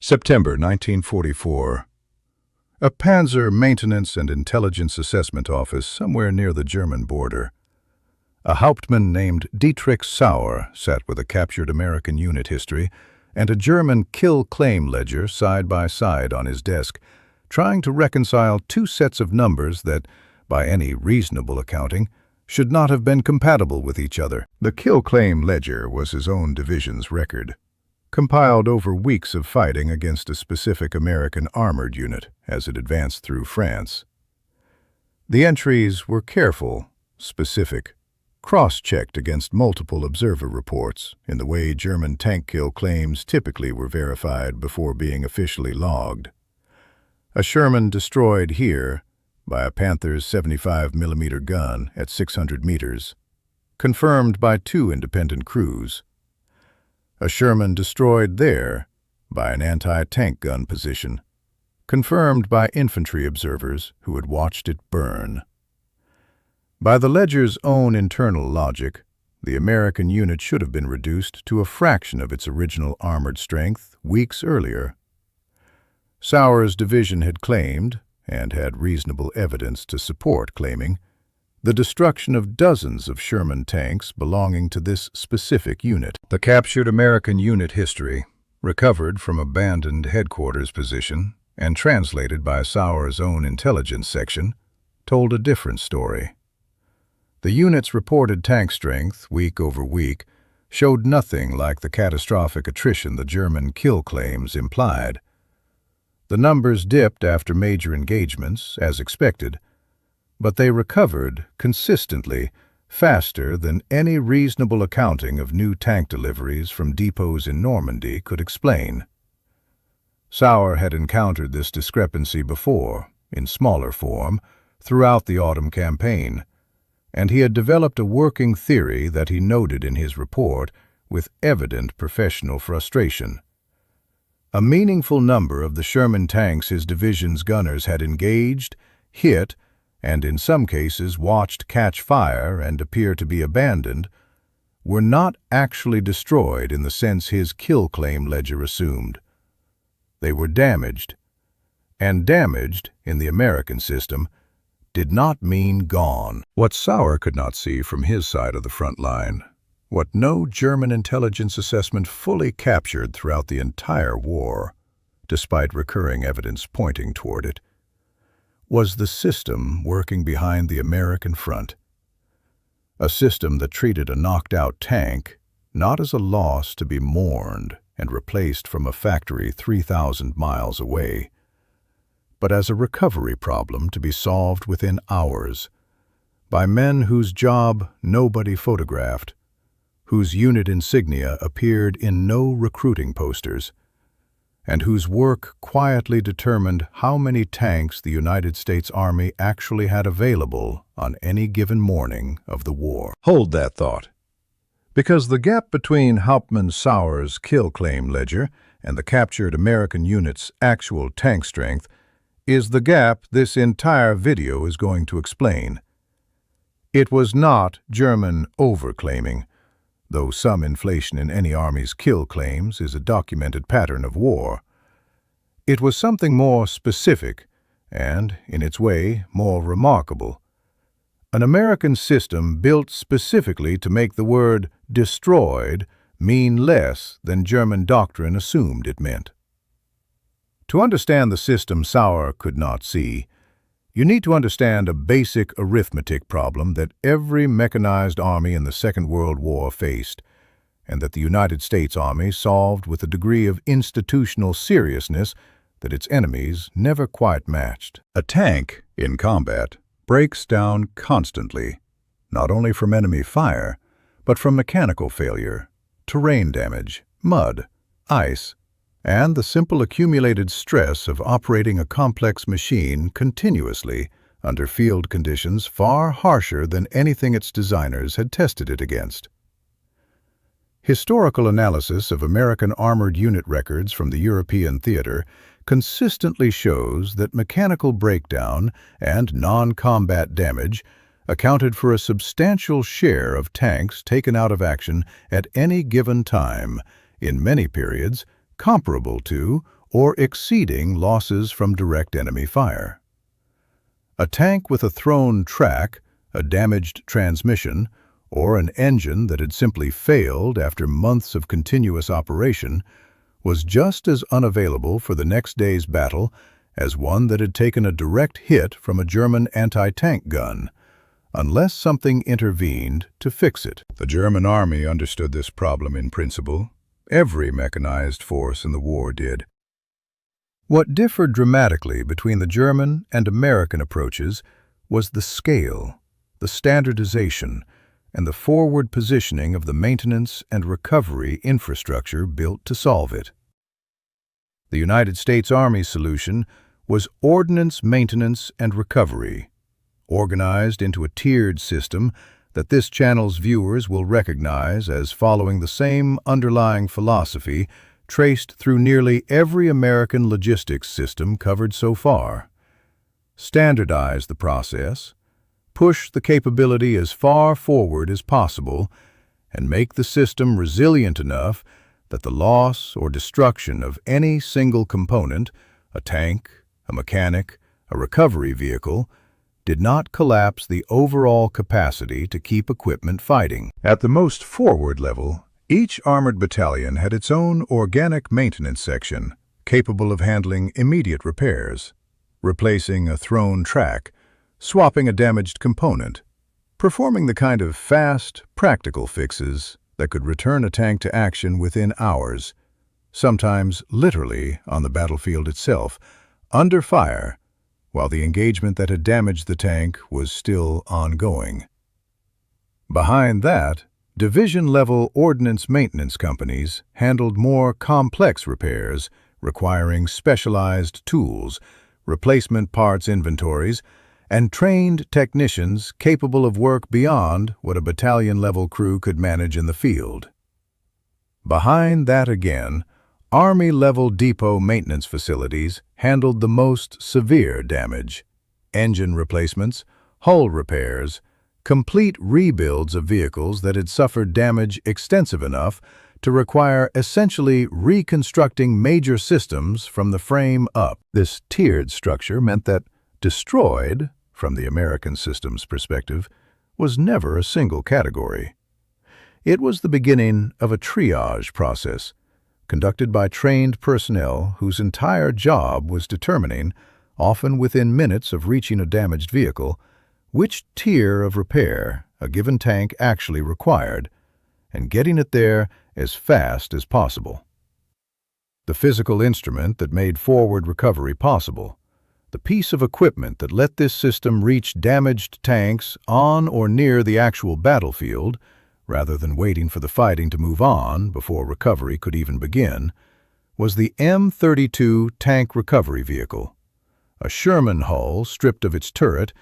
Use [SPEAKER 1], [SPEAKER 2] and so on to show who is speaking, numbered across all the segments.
[SPEAKER 1] September 1944. A Panzer Maintenance and Intelligence Assessment Office somewhere near the German border. A Hauptmann named Dietrich Sauer sat with a captured American unit history and a German kill-claim ledger side by side on his desk, trying to reconcile two sets of numbers that, by any reasonable accounting, should not have been compatible with each other. The kill-claim ledger was his own division's record, compiled over weeks of fighting against a specific American armored unit as it advanced through France. The entries were careful, specific, cross-checked against multiple observer reports in the way German tank kill claims typically were verified before being officially logged. A Sherman destroyed here by a Panther's 75mm gun at 600 meters, confirmed by 2 independent crews. A Sherman destroyed there by an anti-tank gun position, confirmed by infantry observers who had watched it burn. By the ledger's own internal logic, the American unit should have been reduced to a fraction of its original armored strength weeks earlier. Sauer's division had claimed, and had reasonable evidence to support claiming, the destruction of dozens of Sherman tanks belonging to this specific unit. The captured American unit history, recovered from abandoned headquarters position and translated by Sauer's own intelligence section, told a different story. The unit's reported tank strength, week over week, showed nothing like the catastrophic attrition the German kill claims implied. The numbers dipped after major engagements, as expected, but they recovered consistently faster than any reasonable accounting of new tank deliveries from depots in Normandy could explain. Sauer had encountered this discrepancy before, in smaller form, throughout the autumn campaign, and he had developed a working theory that he noted in his report with evident professional frustration. A meaningful number of the Sherman tanks his division's gunners had engaged, hit, and in some cases watched catch fire and appear to be abandoned, were not actually destroyed in the sense his kill claim ledger assumed. They were damaged, and damaged, in the American system, did not mean gone. What Sauer could not see from his side of the front line, what no German intelligence assessment fully captured throughout the entire war, despite recurring evidence pointing toward it, was the system working behind the American front. A system that treated a knocked-out tank not as a loss to be mourned and replaced from a factory 3,000 miles away, but as a recovery problem to be solved within hours by men whose job nobody photographed, whose unit insignia appeared in no recruiting posters, and whose work quietly determined how many tanks the United States Army actually had available on any given morning of the war. Hold that thought, because the gap between Hauptmann Sauer's kill claim ledger and the captured American unit's actual tank strength is the gap this entire video is going to explain. It was not German overclaiming, though some inflation in any army's kill claims is a documented pattern of war. It was something more specific and, in its way, more remarkable. An American system built specifically to make the word destroyed mean less than German doctrine assumed it meant. To understand the system Sauer could not see, you need to understand a basic arithmetic problem that every mechanized army in the Second World War faced, and that the United States Army solved with a degree of institutional seriousness that its enemies never quite matched. A tank, in combat, breaks down constantly, not only from enemy fire, but from mechanical failure, terrain damage, mud, ice, and the simple accumulated stress of operating a complex machine continuously under field conditions far harsher than anything its designers had tested it against. Historical analysis of American armored unit records from the European theater consistently shows that mechanical breakdown and non-combat damage accounted for a substantial share of tanks taken out of action at any given time, in many periods comparable to or exceeding losses from direct enemy fire. A tank with a thrown track, a damaged transmission, or an engine that had simply failed after months of continuous operation was just as unavailable for the next day's battle as one that had taken a direct hit from a German anti-tank gun, unless something intervened to fix it. The German army understood this problem in principle. Every mechanized force in the war did. What differed dramatically between the German and American approaches was the scale, the standardization, and the forward positioning of the maintenance and recovery infrastructure built to solve it. The United States Army solution was ordnance maintenance and recovery, organized into a tiered system that this channel's viewers will recognize as following the same underlying philosophy traced through nearly every American logistics system covered so far. Standardize the process, push the capability as far forward as possible, and make the system resilient enough that the loss or destruction of any single component, a tank, a mechanic, a recovery vehicle, did not collapse the overall capacity to keep equipment fighting. At the most forward level, each armored battalion had its own organic maintenance section, capable of handling immediate repairs, replacing a thrown track, swapping a damaged component, performing the kind of fast, practical fixes that could return a tank to action within hours, sometimes literally on the battlefield itself, under fire, while the engagement that had damaged the tank was still ongoing. Behind that, division-level ordnance maintenance companies handled more complex repairs requiring specialized tools, replacement parts inventories, and trained technicians capable of work beyond what a battalion-level crew could manage in the field. Behind that again, Army-level depot maintenance facilities handled the most severe damage: engine replacements, hull repairs, complete rebuilds of vehicles that had suffered damage extensive enough to require essentially reconstructing major systems from the frame up. This tiered structure meant that destroyed, from the American system's perspective, was never a single category. It was the beginning of a triage process, conducted by trained personnel whose entire job was determining, often within minutes of reaching a damaged vehicle, which tier of repair a given tank actually required, and getting it there as fast as possible. The physical instrument that made forward recovery possible, the piece of equipment that let this system reach damaged tanks on or near the actual battlefield, rather than waiting for the fighting to move on before recovery could even begin, was the M32 tank recovery vehicle, a Sherman hull stripped of its turret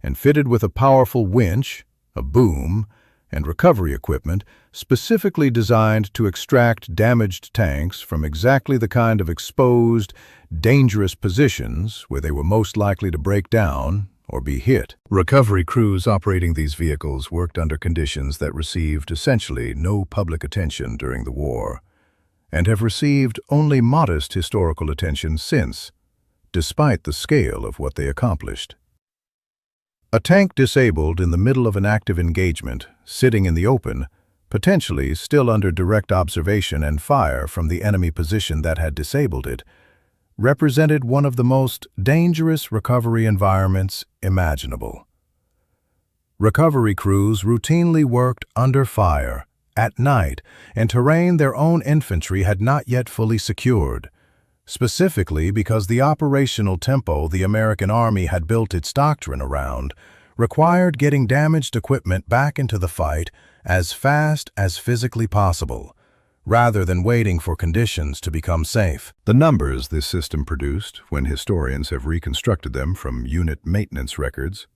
[SPEAKER 1] and fitted with a powerful winch, a boom, and recovery equipment specifically designed to extract damaged tanks from exactly the kind of exposed, dangerous positions where they were most likely to break down or be hit. Recovery crews operating these vehicles worked under conditions that received essentially no public attention during the war, and have received only modest historical attention since, despite the scale of what they accomplished. A tank disabled in the middle of an active engagement, sitting in the open, potentially still under direct observation and fire from the enemy position that had disabled it, represented one of the most dangerous recovery environments imaginable. Recovery crews routinely worked under fire, at night, in terrain their own infantry had not yet fully secured, specifically because the operational tempo the American Army had built its doctrine around required getting damaged equipment back into the fight as fast as physically possible, rather than waiting for conditions to become safe. The numbers this system produced, when historians have reconstructed them from unit maintenance records,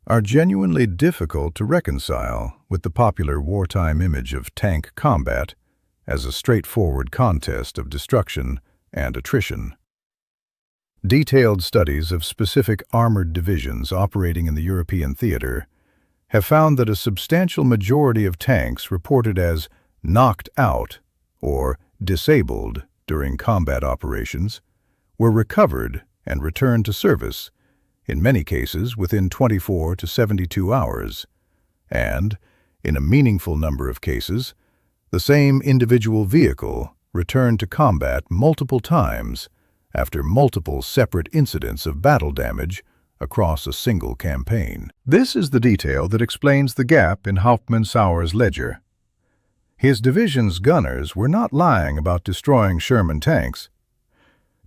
[SPEAKER 1] are genuinely difficult to reconcile with the popular wartime image of tank combat as a straightforward contest of destruction and attrition. Detailed studies of specific armored divisions operating in the European theater have found that a substantial majority of tanks reported as knocked out or disabled during combat operations were recovered and returned to service, in many cases within 24 to 72 hours, and, in a meaningful number of cases, the same individual vehicle returned to combat multiple times after multiple separate incidents of battle damage across a single campaign. This is the detail that explains the gap in Hauptmann-Sauer's ledger. His division's gunners were not lying about destroying Sherman tanks.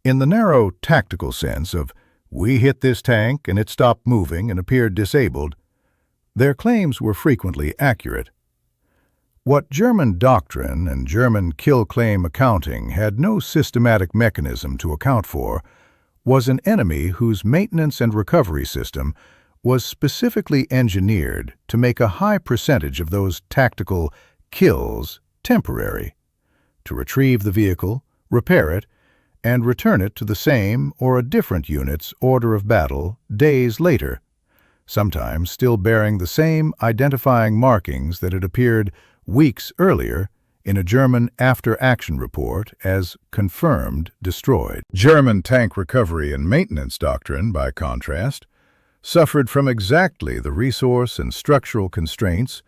[SPEAKER 1] In the narrow tactical sense of, "We hit this tank and it stopped moving and appeared disabled," their claims were frequently accurate. What German doctrine and German kill-claim accounting had no systematic mechanism to account for was an enemy whose maintenance and recovery system was specifically engineered to make a high percentage of those tactical kills temporary, to retrieve the vehicle, repair it, and return it to the same or a different unit's order of battle days later, sometimes still bearing the same identifying markings that had appeared weeks earlier in a German after-action report as confirmed destroyed. German tank recovery and maintenance doctrine, by contrast, suffered from exactly the resource and structural constraints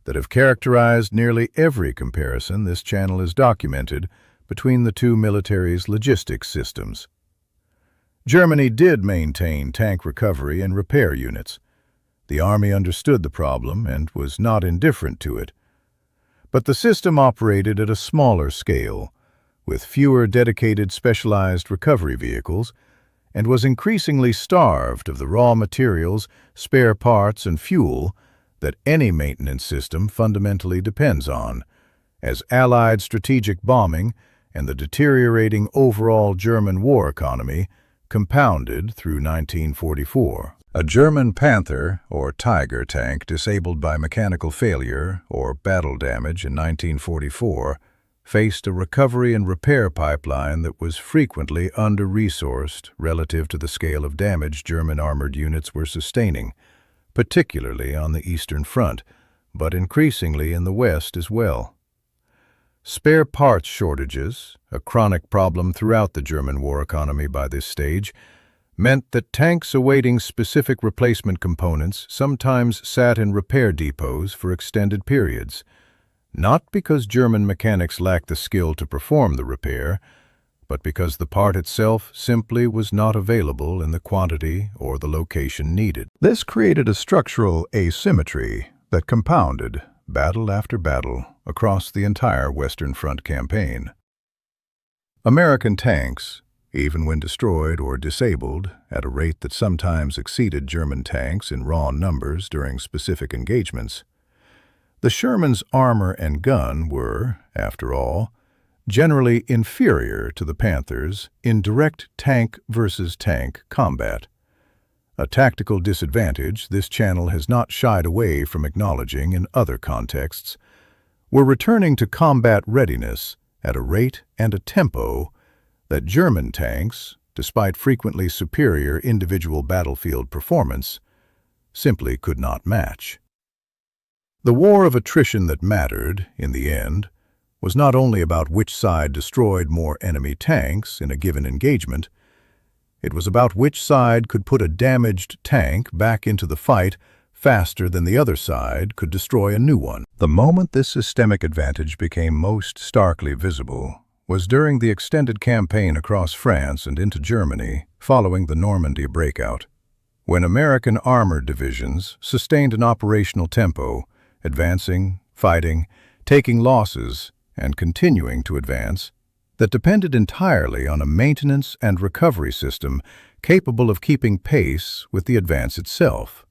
[SPEAKER 1] that have characterized nearly every comparison this channel has documented between the two militaries' logistics systems. Germany did maintain tank recovery and repair units. The Army understood the problem and was not indifferent to it. But the system operated at a smaller scale, with fewer dedicated specialized recovery vehicles, and was increasingly starved of the raw materials, spare parts, and fuel that any maintenance system fundamentally depends on, as Allied strategic bombing and the deteriorating overall German war economy compounded through 1944. A German Panther or Tiger tank disabled by mechanical failure or battle damage in 1944 faced a recovery and repair pipeline that was frequently under-resourced relative to the scale of damage German armored units were sustaining, particularly on the Eastern Front, but increasingly in the West as well. Spare parts shortages, a chronic problem throughout the German war economy by this stage, meant that tanks awaiting specific replacement components sometimes sat in repair depots for extended periods, not because German mechanics lacked the skill to perform the repair, but because the part itself simply was not available in the quantity or the location needed. This created a structural asymmetry that compounded battle after battle across the entire Western Front campaign. American tanks, even when destroyed or disabled at a rate that sometimes exceeded German tanks in raw numbers during specific engagements, the Sherman's armor and gun were, after all, generally inferior to the Panthers in direct tank versus tank combat. A tactical disadvantage this channel has not shied away from acknowledging in other contexts. We're returning to combat readiness at a rate and a tempo that German tanks, despite frequently superior individual battlefield performance, simply could not match. The war of attrition that mattered, in the end, was not only about which side destroyed more enemy tanks in a given engagement, it was about which side could put a damaged tank back into the fight faster than the other side could destroy a new one. The moment this systemic advantage became most starkly visible was during the extended campaign across France and into Germany following the Normandy breakout, when American armored divisions sustained an operational tempo, advancing, fighting, taking losses, and continuing to advance, that depended entirely on a maintenance and recovery system capable of keeping pace with the advance itself.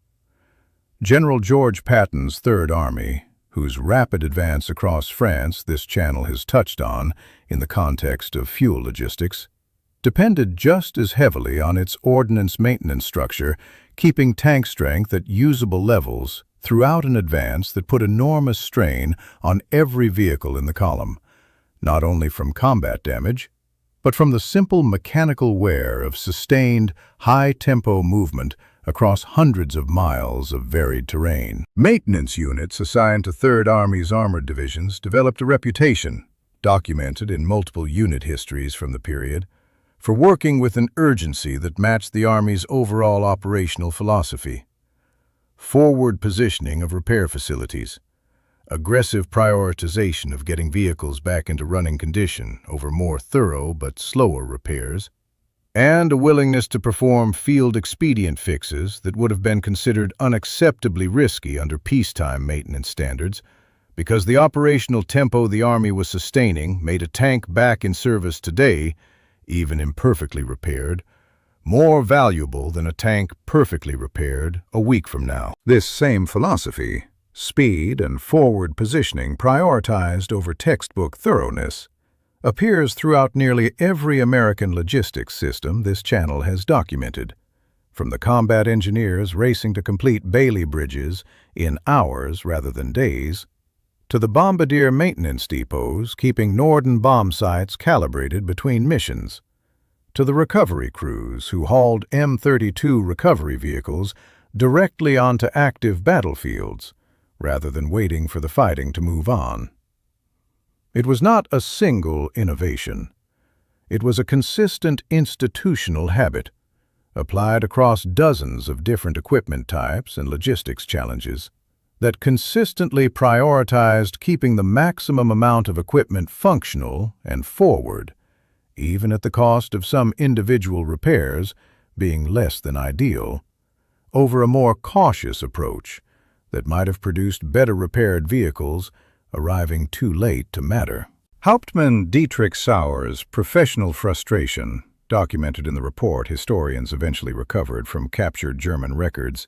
[SPEAKER 1] General George Patton's Third Army, whose rapid advance across France this channel has touched on in the context of fuel logistics, depended just as heavily on its ordnance maintenance structure, keeping tank strength at usable levels throughout an advance that put enormous strain on every vehicle in the column, not only from combat damage, but from the simple mechanical wear of sustained, high-tempo movement across hundreds of miles of varied terrain. Maintenance units assigned to Third Army's armored divisions developed a reputation, documented in multiple unit histories from the period, for working with an urgency that matched the Army's overall operational philosophy. Forward positioning of repair facilities, aggressive prioritization of getting vehicles back into running condition over more thorough but slower repairs, and a willingness to perform field expedient fixes that would have been considered unacceptably risky under peacetime maintenance standards, because the operational tempo the Army was sustaining made a tank back in service today, even imperfectly repaired, more valuable than a tank perfectly repaired a week from now. This same philosophy, speed and forward positioning prioritized over textbook thoroughness, appears throughout nearly every American logistics system this channel has documented, from the combat engineers racing to complete Bailey bridges in hours rather than days, to the bombardier maintenance depots keeping Norden bomb sites calibrated between missions, to the recovery crews who hauled M32 recovery vehicles directly onto active battlefields rather than waiting for the fighting to move on. It was not a single innovation. It was a consistent institutional habit, applied across dozens of different equipment types and logistics challenges, that consistently prioritized keeping the maximum amount of equipment functional and forward, even at the cost of some individual repairs being less than ideal, over a more cautious approach that might have produced better repaired vehicles arriving too late to matter. Hauptmann Dietrich Sauer's professional frustration, documented in the report historians eventually recovered from captured German records,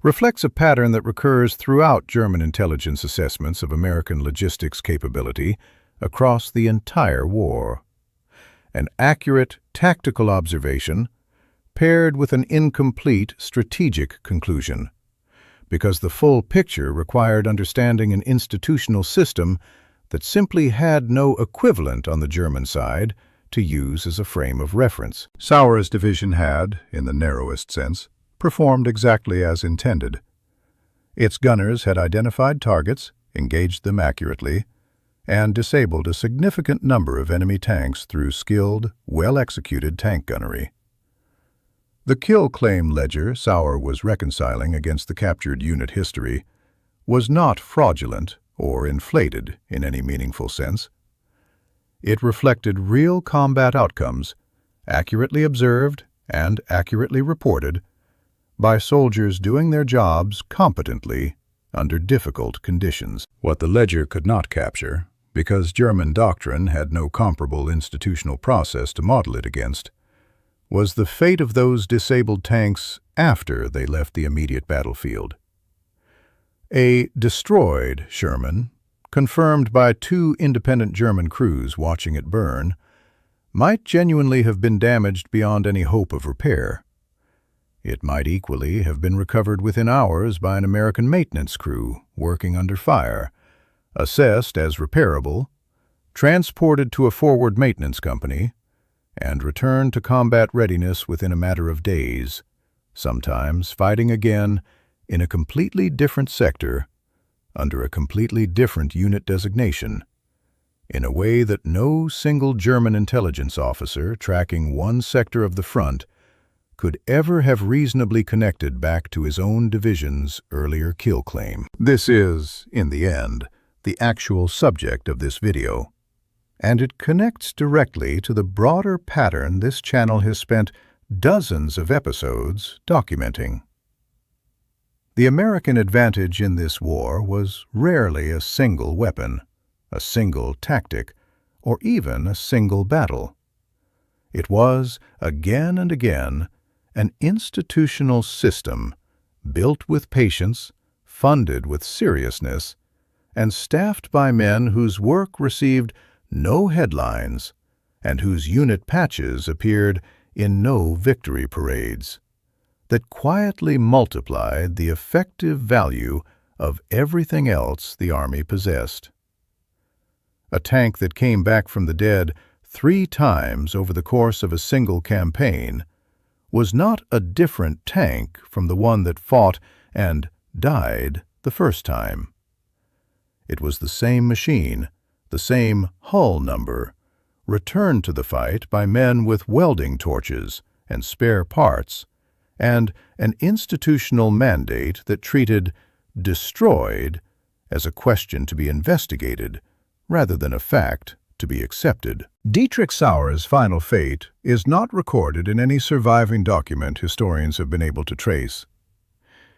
[SPEAKER 1] reflects a pattern that recurs throughout German intelligence assessments of American logistics capability across the entire war. An accurate tactical observation paired with an incomplete strategic conclusion, because the full picture required understanding an institutional system that simply had no equivalent on the German side to use as a frame of reference. Sauer's division had, in the narrowest sense, performed exactly as intended. Its gunners had identified targets, engaged them accurately, and disabled a significant number of enemy tanks through skilled, well-executed tank gunnery. The kill claim ledger Sauer was reconciling against the captured unit history was not fraudulent or inflated in any meaningful sense. It reflected real combat outcomes, accurately observed and accurately reported, by soldiers doing their jobs competently under difficult conditions. What the ledger could not capture, because German doctrine had no comparable institutional process to model it against, was the fate of those disabled tanks after they left the immediate battlefield. A destroyed Sherman, confirmed by 2 independent German crews watching it burn, might genuinely have been damaged beyond any hope of repair. It might equally have been recovered within hours by an American maintenance crew working under fire, assessed as repairable, transported to a forward maintenance company, and returned to combat readiness within a matter of days, sometimes fighting again in a completely different sector, under a completely different unit designation, in a way that no single German intelligence officer tracking one sector of the front could ever have reasonably connected back to his own division's earlier kill claim. This is, in the end, the actual subject of this video, and it connects directly to the broader pattern this channel has spent dozens of episodes documenting. The American advantage in this war was rarely a single weapon, a single tactic, or even a single battle. It was, again and again, an institutional system built with patience, funded with seriousness, and staffed by men whose work received no headlines and whose unit patches appeared in no victory parades, that quietly multiplied the effective value of everything else the Army possessed. A tank that came back from the dead 3 times over the course of a single campaign was not a different tank from the one that fought and died the first time. It was the same machine, the same hull number, returned to the fight by men with welding torches and spare parts, and an institutional mandate that treated destroyed as a question to be investigated rather than a fact to be accepted. Dietrich Sauer's final fate is not recorded in any surviving document historians have been able to trace.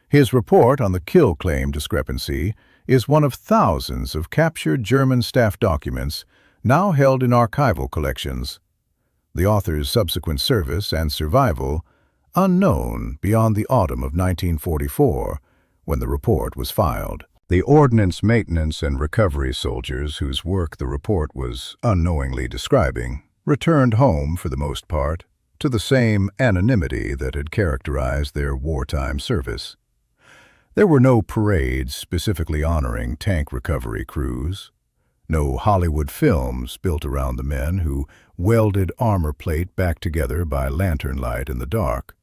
[SPEAKER 1] His report on the kill claim discrepancy is one of thousands of captured German staff documents now held in archival collections. The author's subsequent service and survival unknown beyond the autumn of 1944, when the report was filed. The ordnance maintenance and recovery soldiers whose work the report was unknowingly describing returned home, for the most part, to the same anonymity that had characterized their wartime service. There were no parades specifically honoring tank recovery crews, no Hollywood films built around the men who welded armor plate back together by lantern light in the dark,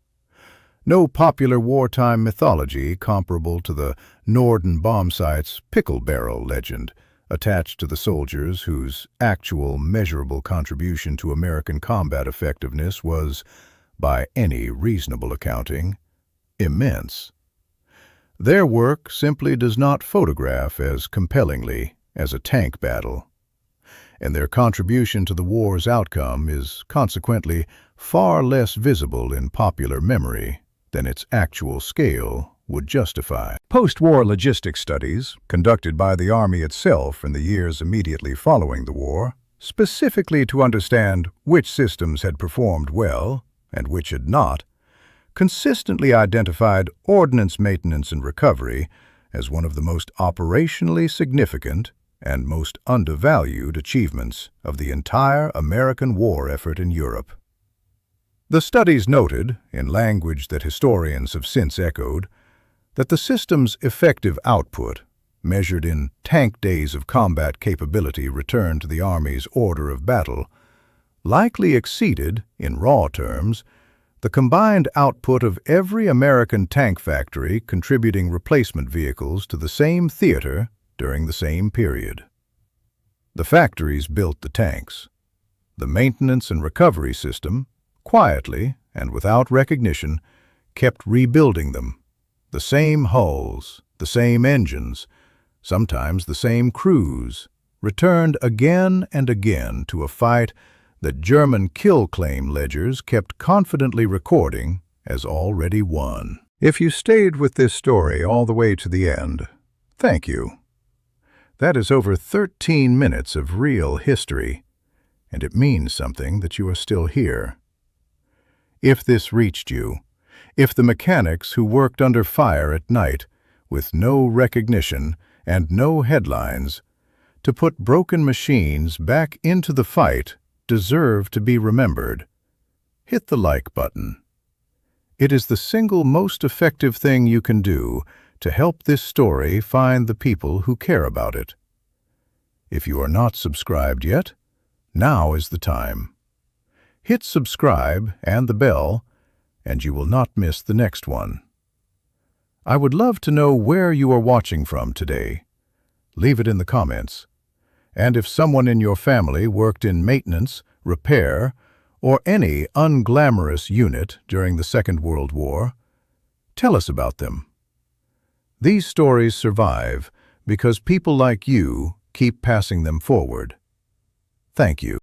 [SPEAKER 1] no popular wartime mythology comparable to the Norden bomb site's pickle barrel legend attached to the soldiers whose actual measurable contribution to American combat effectiveness was, by any reasonable accounting, immense. Their work simply does not photograph as compellingly as a tank battle, and their contribution to the war's outcome is consequently far less visible in popular memory than its actual scale would justify. Post-war logistics studies, conducted by the Army itself in the years immediately following the war, specifically to understand which systems had performed well and which had not, consistently identified ordnance maintenance and recovery as one of the most operationally significant and most undervalued achievements of the entire American war effort in Europe. The studies noted, in language that historians have since echoed, that the system's effective output, measured in tank days of combat capability returned to the Army's order of battle, likely exceeded, in raw terms, the combined output of every American tank factory contributing replacement vehicles to the same theater during the same period. The factories built the tanks. The maintenance and recovery system, quietly and without recognition, kept rebuilding them. The same hulls, the same engines, sometimes the same crews, returned again and again to a fight that German kill claim ledgers kept confidently recording as already won. If you stayed with this story all the way to the end, thank you. That is over 13 minutes of real history, and it means something that you are still here. If this reached you, if the mechanics who worked under fire at night, with no recognition and no headlines, to put broken machines back into the fight deserve to be remembered, hit the like button. It is the single most effective thing you can do to help this story find the people who care about it. If you are not subscribed yet, now is the time. Hit subscribe and the bell, and you will not miss the next one. I would love to know where you are watching from today. Leave it in the comments. And if someone in your family worked in maintenance, repair, or any unglamorous unit during the Second World War, tell us about them. These stories survive because people like you keep passing them forward. Thank you.